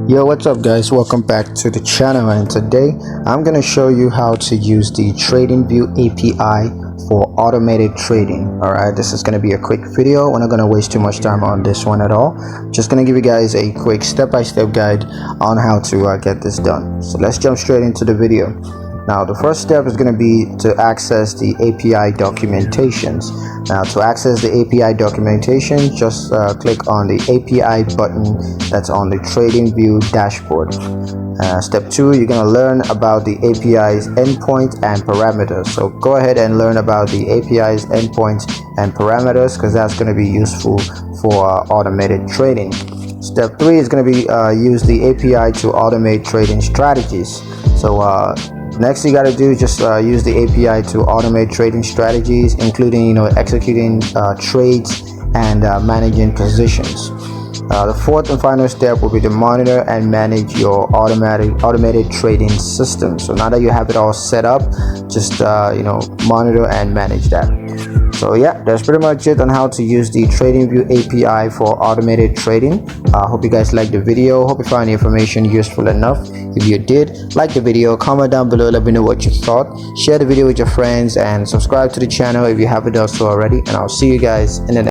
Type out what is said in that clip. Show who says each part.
Speaker 1: Yo, what's up guys, welcome back to the channel, and today I'm going to show you how to use the Tradingview API for automated trading. Alright, this is going to be a quick video. We're not going to waste too much time on this one at all. Just going to give you guys a quick step-by-step guide on how to get this done. So let's jump straight into the video. Now the first step is going to be to access the API documentations. Now to access the API documentation, just click on the API button that's on the Tradingview dashboard. Step 2, you're going to learn about the API's endpoint and parameters. So go ahead and learn about the API's endpoints and parameters, because that's going to be useful for automated trading. Step 3 is going to be use the API to automate trading strategies. So next you got to do is just use the API to automate trading strategies, including executing trades and managing positions. The fourth and final step will be to monitor and manage your automated trading system. So now that you have it all set up, just monitor and manage that. So yeah, that's pretty much it on how to use the Tradingview API for automated trading. Hope you guys liked the video. Hope you found the information useful enough. If you did, like the video, comment down below, let me know what you thought. Share the video with your friends and subscribe to the channel if you haven't done so already. And I'll see you guys in the next